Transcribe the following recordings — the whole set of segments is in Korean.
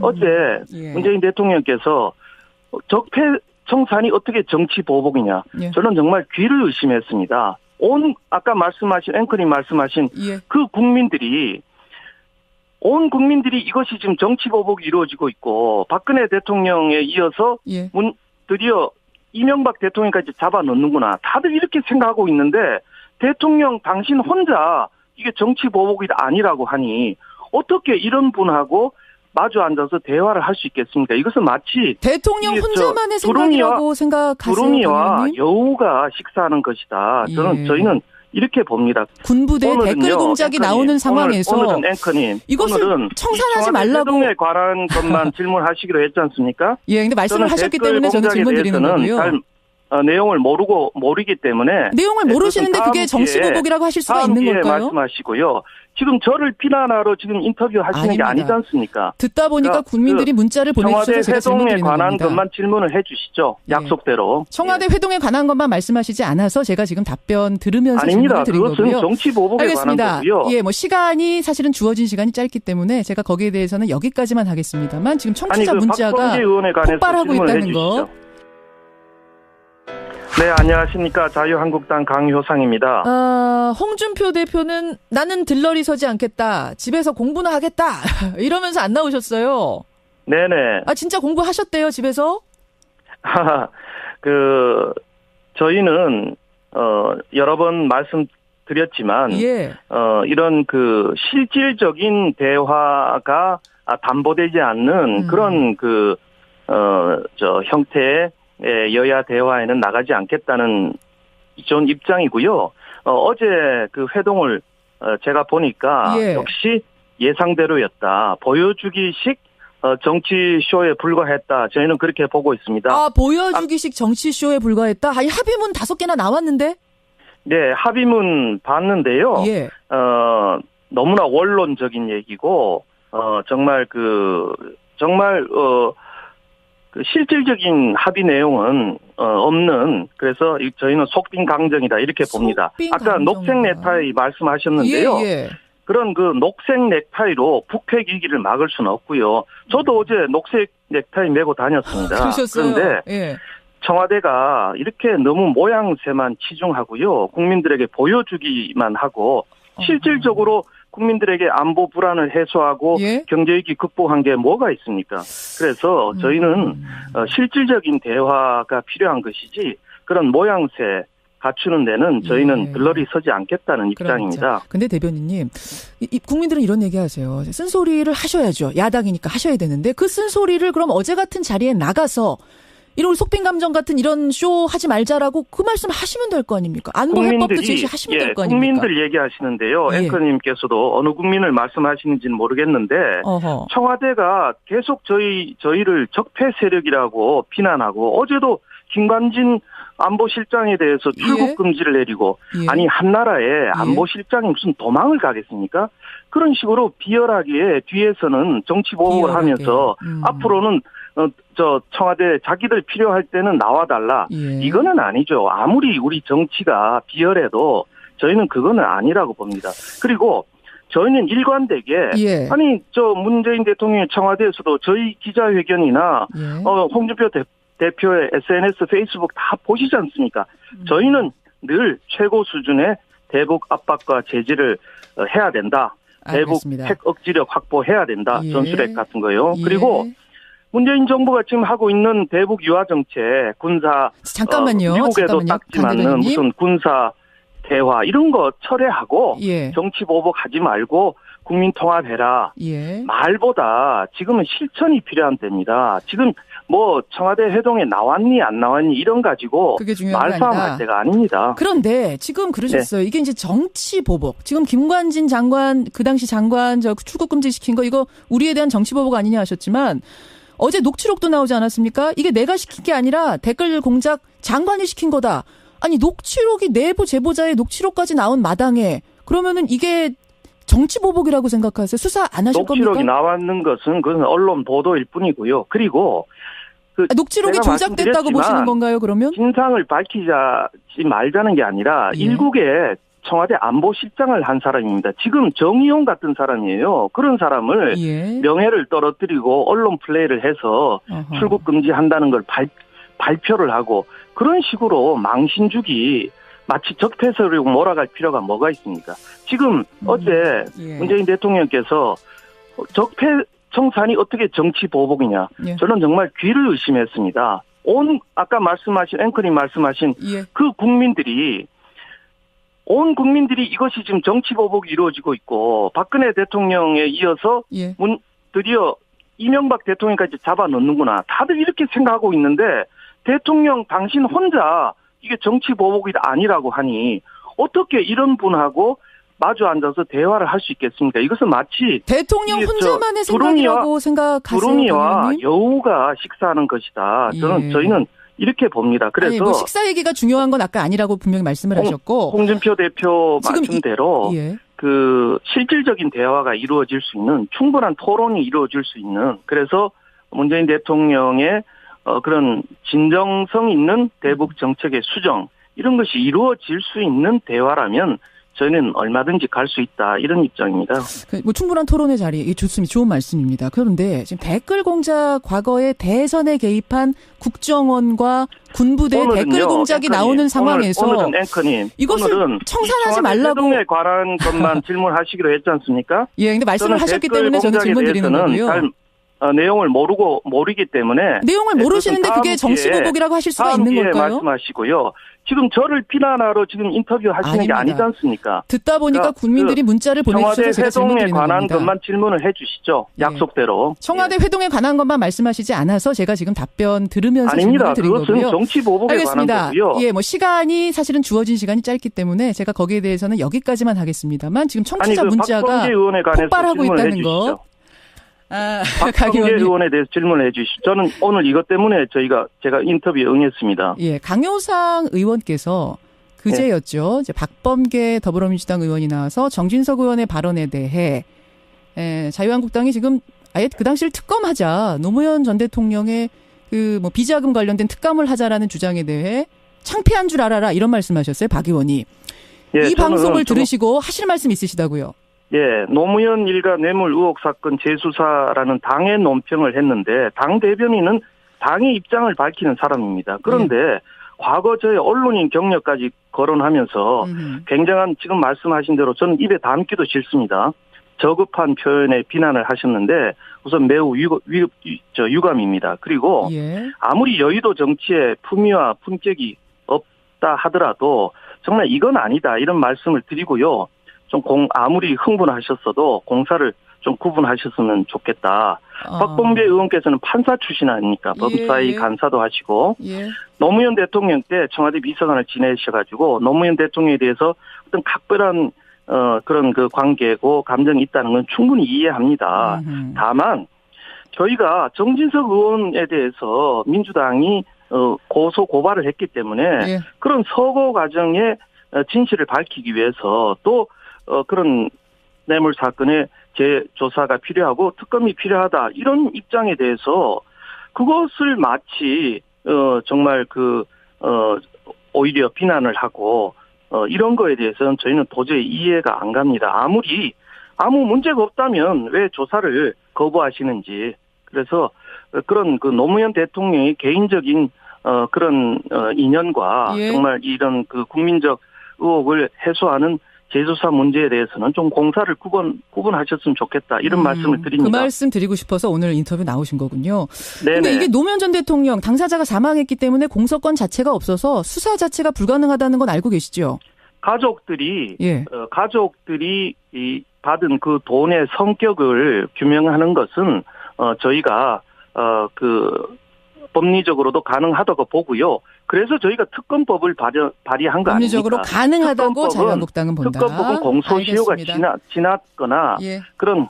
어제 문재인 대통령께서 적폐 청산이 어떻게 정치 보복이냐. 저는 정말 귀를 의심했습니다. 아까 말씀하신 앵커님 말씀하신 그 국민들이 온 국민들이 이것이 지금 정치 보복이 이루어지고 있고 박근혜 대통령에 이어서 드디어 이명박 대통령까지 잡아넣는구나. 다들 이렇게 생각하고 있는데 대통령 당신 혼자 이게 정치 보복이 아니라고 하니 어떻게 이런 분하고 마주 앉아서 대화를 할 수 있겠습니까? 이것은 마치 대통령 혼자만의 생각이라고 생각하세요? 두루미와 여우가 식사하는 것이다. 저희는 이렇게 봅니다. 군부대 댓글 공작이 나오는 상황에서 오늘은 앵커님 이것을 청산하지 말라고 회동에 관한 것만 질문하시기로 했지 않습니까? 예, 근데 말씀을 하셨기 때문에 저는 질문 드리는 거고요. 내용을 모르기 때문에 내용을 모르시는데 그게 정치보복이라고 하실 수가 있는 걸까요? 말씀하시고요. 지금 저를 비난하러 지금 인터뷰 하시는 게 아니지 않습니까? 듣다 보니까 국민들이 문자를 보내주셔서 제가 질문 드리는 겁니다. 청와대 회동에 관한 것만 질문을 해 주시죠. 약속대로. 청와대 회동에 관한 것만 말씀하시지 않아서 제가 지금 답변 들으면서 질문을 드린 거고요. 그것은 정치보복에 관한 거고요. 예, 시간이 사실은 주어진 시간이 짧기 때문에 제가 거기에 대해서는 여기까지만 하겠습니다만 지금 청취자 문자가 폭발하고 있다는 거. 네, 안녕하십니까. 자유한국당 강효상입니다. 홍준표 대표는 나는 들러리 서지 않겠다. 집에서 공부나 하겠다. 이러면서 안 나오셨어요. 네네. 진짜 공부하셨대요, 집에서? 저희는, 여러 번 말씀드렸지만, 이런 실질적인 대화가 담보되지 않는 그런 형태의 여야 대화에는 나가지 않겠다는 전 입장이고요. 어제 그 회동을 제가 보니까 역시 예상대로였다. 보여주기식 정치쇼에 불과했다. 저희는 그렇게 보고 있습니다. 보여주기식 정치쇼에 불과했다? 합의문 5개나 나왔는데? 네, 합의문 봤는데요. 너무나 원론적인 얘기고 정말 실질적인 합의 내용은 없는, 그래서 저희는 속빈강정이다 이렇게 봅니다. 아까 녹색 넥타이 말씀하셨는데요. 그런 녹색 넥타이로 북핵 위기를 막을 수는 없고요. 저도 어제 녹색 넥타이 메고 다녔습니다. 그러셨어요? 그런데 청와대가 이렇게 너무 모양새만 치중하고요. 국민들에게 보여주기만 하고 실질적으로 국민들에게 안보 불안을 해소하고 경제위기 극복한 게 뭐가 있습니까? 그래서 저희는 실질적인 대화가 필요한 것이지 그런 모양새 갖추는 데는 저희는 들러리 서지 않겠다는 입장입니다. 근데 대변인님, 국민들은 이런 얘기하세요. 쓴소리를 하셔야죠. 야당이니까 하셔야 되는데 그 쓴소리를 그럼 어제 같은 자리에 나가서 이런 속빈감정 같은 이런 쇼 하지 말자라고 그 말씀 하시면 될 거 아닙니까? 안보 해법도 제시하시면 될 거 아닙니까? 국민들 얘기하시는데요. 앵커님께서도 어느 국민을 말씀하시는지는 모르겠는데 청와대가 계속 저희를 적폐 세력이라고 비난하고 어제도 김관진 안보실장에 대해서 출국 금지를 내리고 아니 한나라에 안보실장이 무슨 도망을 가겠습니까? 그런 식으로 비열하게 뒤에서는 정치보복을 하면서 앞으로는 청와대 자기들 필요할 때는 나와달라. 이거는 아니죠. 아무리 우리 정치가 비열해도 저희는 그거는 아니라고 봅니다. 그리고 저희는 일관되게 문재인 대통령의 청와대에서도 저희 기자회견이나 홍준표 대표의 SNS, 페이스북 다 보시지 않습니까? 저희는 늘 최고 수준의 대북 압박과 제재를 해야 된다. 대북 핵 억지력 확보해야 된다. 전술핵 같은 거요. 그리고 문재인 정부가 지금 하고 있는 대북 유화 정책, 군사 잠깐만요. 미국에도 딱지 맞는 무슨 군사 대화 이런 거 철회하고 정치 보복하지 말고 국민 통합해라. 말보다 지금은 실천이 필요한 때입니다. 지금 청와대 회동에 나왔니 안 나왔니 이런 가지고 말싸움할 때가 아닙니다. 그런데 지금 그러셨어요. 이게 이제 정치 보복. 지금 김관진 장관 그 당시 장관 출국 금지 시킨 거 이거 우리에 대한 정치 보복 아니냐 하셨지만 어제 녹취록도 나오지 않았습니까? 이게 내가 시킨 게 아니라 댓글 공작 장관이 시킨 거다. 아니 녹취록이 내부 제보자의 녹취록까지 나온 마당에 그러면은 이게 정치 보복이라고 생각하세요? 수사 안 하실 겁니까? 녹취록이 나왔는 것은 그건 언론 보도일 뿐이고요. 그리고 녹취록이 조작됐다고 보시는 건가요? 그러면 진상을 밝히지 말자는 게 아니라 일국의 청와대 안보실장을 한 사람입니다. 지금 정의용 같은 사람이에요. 그런 사람을 예. 명예를 떨어뜨리고 언론 플레이를 해서 출국 금지한다는 걸 발표를 하고 그런 식으로 망신 주기 마치 적폐서로 몰아갈 필요가 뭐가 있습니까? 지금 어제 예. 문재인 대통령께서 적폐 청산이 어떻게 정치 보복이냐. 예. 저는 정말 귀를 의심했습니다. 아까 말씀하신 앵커님 말씀하신 예. 그 국민들이 온 국민들이 이것이 지금 정치 보복이 이루어지고 있고 박근혜 대통령에 이어서 예. 드디어 이명박 대통령까지 잡아넣는구나. 다들 이렇게 생각하고 있는데 대통령 당신 혼자 이게 정치 보복이 아니라고 하니 어떻게 이런 분하고 마주 앉아서 대화를 할 수 있겠습니까? 이것은 마치 대통령 혼자만의 생각이라고 생각하세요? 두루미와 여우가 식사하는 것이다. 예. 저희는 이렇게 봅니다. 그래서 아니, 뭐 식사 얘기가 중요한 건 아까 아니라고 분명히 말씀을 하셨고 홍준표 대표 말씀대로 예. 그 실질적인 대화가 이루어질 수 있는 충분한 토론이 이루어질 수 있는 그래서 문재인 대통령의 그런 진정성 있는 대북 정책의 수정 이런 것이 이루어질 수 있는 대화라면 저희는 얼마든지 갈 수 있다 이런 입장입니다. 뭐 충분한 토론의 자리 이게 좋습니다. 좋은 말씀입니다. 그런데 지금 댓글 공작 과거에 대선에 개입한 국정원과 군부대 댓글 공작이 앵커님, 나오는 상황에서 오늘은 앵커님 이것을 청산하지 말라고 회동에 관한 것만 질문하시기로 했지 않습니까? 예, 근데 말씀을 하셨기 때문에 저는 질문 드리는 거고요. 내용을 모르기 때문에 내용을 모르시는데 그게 정치보복이라고 하실 수가 있는 걸까요? 말씀하시고요. 지금 저를 비난하러 지금 인터뷰 하시는 게 아니지 않습니까? 듣다 보니까 국민들이 문자를 보내주셔서 제가 질문 드리는 겁니다. 청와대 회동에 관한 것만 질문을 해 주시죠. 예. 약속대로. 청와대 회동에 관한 것만 말씀하시지 않아서 제가 지금 답변 들으면서 질문을 드린 거고요. 그것은 정치보복에 알겠습니다. 관한 거고요. 예, 뭐 시간이 사실은 주어진 시간이 짧기 때문에 제가 거기에 대해서는 여기까지만 하겠습니다만 지금 청취자 문자가 폭발하고 있다는 거. 박범계 의원에 대해서 질문을 해 주시죠. 저는 오늘 이것 때문에 제가 인터뷰에 응했습니다. 예, 강효상 의원께서 그제였죠. 이제 박범계 더불어민주당 의원이 나와서 정진석 의원의 발언에 대해 자유한국당이 지금 아예 그 당시를 특검하자 노무현 전 대통령의 그 뭐 비자금 관련된 특감을 하자라는 주장에 대해 창피한 줄 알아라 이런 말씀하셨어요. 박 의원이. 이 방송을 들으시고 하실 말씀 있으시다고요? 예, 노무현 일가 뇌물 의혹 사건 재수사라는 당의 논평을 했는데 당 대변인은 당의 입장을 밝히는 사람입니다. 그런데 과거 저희 언론인 경력까지 거론하면서 굉장한 지금 말씀하신 대로 저는 입에 담기도 싫습니다. 저급한 표현에 비난을 하셨는데 우선 매우 유감입니다. 그리고 아무리 여의도 정치에 품위와 품격이 없다 하더라도 정말 이건 아니다 이런 말씀을 드리고요. 아무리 흥분하셨어도 공사를 좀 구분하셨으면 좋겠다. 박범계 의원께서는 판사 출신 아닙니까? 법사위 간사도 하시고 노무현 대통령 때 청와대 비서관을 지내셔가지고 노무현 대통령에 대해서 어떤 각별한 그런 그 관계고 감정이 있다는 건 충분히 이해합니다. 다만 저희가 정진석 의원에 대해서 민주당이 고소 고발을 했기 때문에 그런 서고 과정의 진실을 밝히기 위해서 또 그런 뇌물 사건의 재조사가 필요하고 특검이 필요하다 이런 입장에 대해서 그것을 마치 정말 오히려 비난을 하고 이런 거에 대해서는 저희는 도저히 이해가 안 갑니다. 아무 문제가 없다면 왜 조사를 거부하시는지. 그래서 그런 그 노무현 대통령의 개인적인 그런 인연과 정말 이런 그 국민적 의혹을 해소하는 재조사 문제에 대해서는 좀 공사를 구분하셨으면 좋겠다 이런 말씀을 드립니다. 그 말씀 드리고 싶어서 오늘 인터뷰 나오신 거군요. 그런데 이게 노무현 전 대통령 당사자가 사망했기 때문에 공소권 자체가 없어서 수사 자체가 불가능하다는 건 알고 계시죠? 가족들이 받은 그 돈의 성격을 규명하는 것은 저희가 법리적으로도 가능하다고 보고요. 그래서 저희가 특검법을 발의한 거 아닙니까? 법리적으로 가능하다고 자유한국당은 본다. 특검법은 공소시효가 지났거나 그런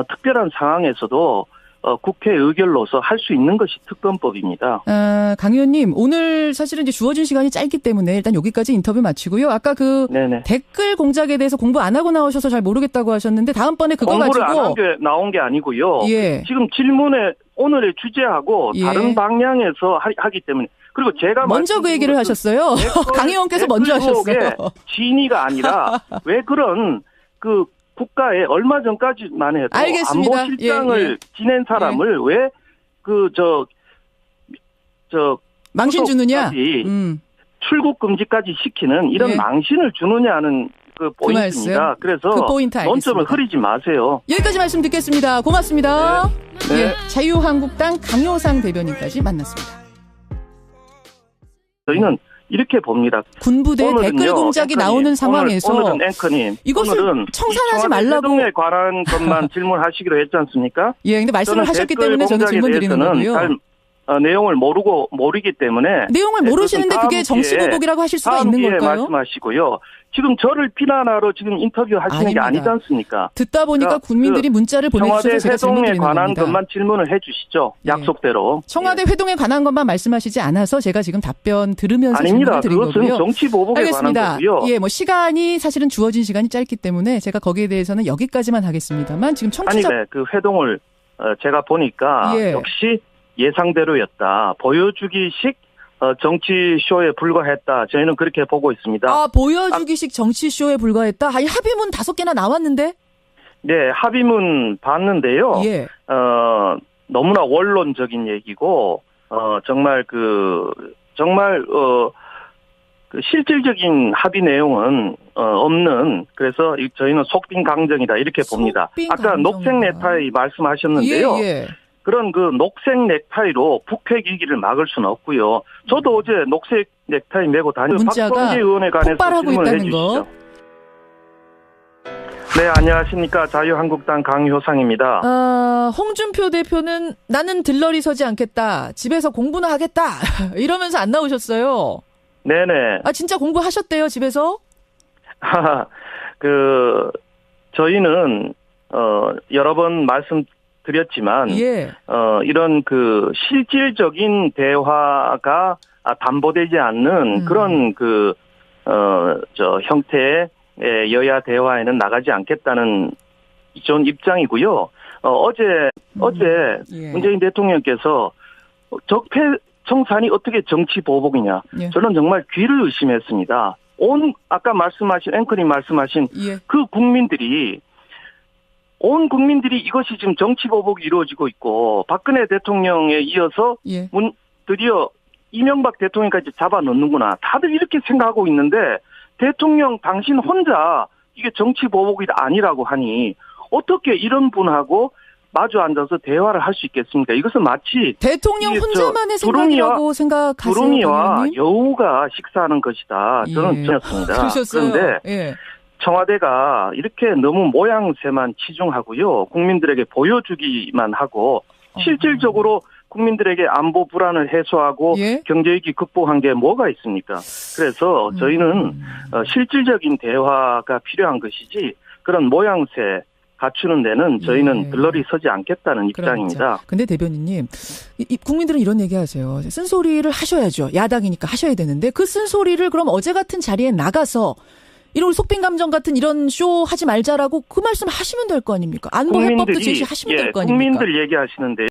특별한 상황에서도 국회 의결로서 할 수 있는 것이 특검법입니다. 강 의원님, 오늘 사실은 이제 주어진 시간이 짧기 때문에 일단 여기까지 인터뷰 마치고요. 아까 댓글 공작에 대해서 공부 안 하고 나오셔서 잘 모르겠다고 하셨는데 다음번에 그거 공부를 가지고 안 한 게 나온 게 아니고요. 지금 질문에 오늘의 주제하고 다른 방향에서 하기 때문에 그리고 제가 먼저 그 얘기를 하셨어요. 강 의원께서 먼저 하셨어요. 진위가 아니라 왜 그런 그 국가에 얼마 전까지만 해도 알겠습니다. 안보실장을 지낸 사람을 왜 망신 주느냐? 출국 금지까지 시키는 이런 망신을 주느냐는 그 포인트입니다. 그래서 그 포인트 논점을 흐리지 마세요. 여기까지 말씀 듣겠습니다. 고맙습니다. 네. 자유한국당 강효상 대변인까지 만났습니다. 저희는 이렇게 봅니다. 군부대 댓글 공작이 나오는 상황에서 오늘은 앵커님, 이것을 청산하지 말라고 회동에 관한 것만 질문하시기로 했지 않습니까? 예, 근데 말씀을 하셨기 때문에 저는 질문 드리는 거고요. 내용을 모르기 때문에 내용을 모르시는데 그게 정치보복이라고 하실 수가 있는 걸까요? 말씀하시고요. 지금 저를 비난하러 지금 인터뷰 하시는 게 아니지 않습니까? 듣다 보니까 국민들이 문자를 보내주셔서 제가 질문 드리는 겁니다. 청와대 회동에 관한 것만 질문을 해 주시죠. 약속대로. 청와대 회동에 관한 것만 말씀하시지 않아서 제가 지금 답변 들으면서 질문을 드린 거고요. 그것은 정치보복에 알겠습니다. 관한 거고요. 시간이 사실은 주어진 시간이 짧기 때문에 제가 거기에 대해서는 여기까지만 하겠습니다만 지금 청취자... 그 회동을 제가 보니까 역시 예상대로였다. 보여주기식 정치쇼에 불과했다. 저희는 그렇게 보고 있습니다. 보여주기식 정치쇼에 불과했다? 합의문 5개나 나왔는데? 네, 합의문 봤는데요. 너무나 원론적인 얘기고, 정말 실질적인 합의 내용은 없는, 그래서 저희는 속빈 강정이다. 이렇게 봅니다. 아까 녹색 넥타이 말씀하셨는데요. 그런 그 녹색 넥타이로 북핵 위기를 막을 수는 없고요. 저도 어제 녹색 넥타이 메고 다니는 박범계 의원에 관해서 질문을 해주시죠. 네, 안녕하십니까. 자유한국당 강효상입니다. 홍준표 대표는 나는 들러리 서지 않겠다. 집에서 공부나 하겠다. 이러면서 안 나오셨어요. 네네. 진짜 공부하셨대요, 집에서? 저희는 여러 번 말씀드렸지만 이런 그 실질적인 대화가 담보되지 않는 그런 형태의 여야 대화에는 나가지 않겠다는 전 입장이고요. 어제 문재인 대통령께서 적폐 청산이 어떻게 정치 보복이냐. 저는 정말 귀를 의심했습니다. 아까 말씀하신 앵커님 말씀하신 그 국민들이 온 국민들이 이것이 지금 정치 보복이 이루어지고 있고 박근혜 대통령에 이어서 드디어 이명박 대통령까지 잡아넣는구나. 다들 이렇게 생각하고 있는데 대통령 당신 혼자 이게 정치 보복이 아니라고 하니 어떻게 이런 분하고 마주 앉아서 대화를 할 수 있겠습니까? 이것은 마치 대통령 혼자만의 생각이라고 생각하세요? 두루미와 여우가 식사하는 것이다. 저는 전했습니다. 그런데 청와대가 이렇게 너무 모양새만 치중하고요. 국민들에게 보여주기만 하고 실질적으로 국민들에게 안보 불안을 해소하고 경제위기 극복한 게 뭐가 있습니까? 그래서 저희는 실질적인 대화가 필요한 것이지 그런 모양새 갖추는 데는 저희는 들러리 서지 않겠다는 입장입니다. 근데 대변인님, 국민들은 이런 얘기 하세요. 쓴소리를 하셔야죠. 야당이니까 하셔야 되는데 그 쓴소리를 그럼 어제 같은 자리에 나가서 이런 속빈 감정 같은 이런 쇼 하지 말자라고 그 말씀 하시면 될 거 아닙니까? 안보 해법도 제시하시면 될 거 아닙니까? 국민들 얘기하시는데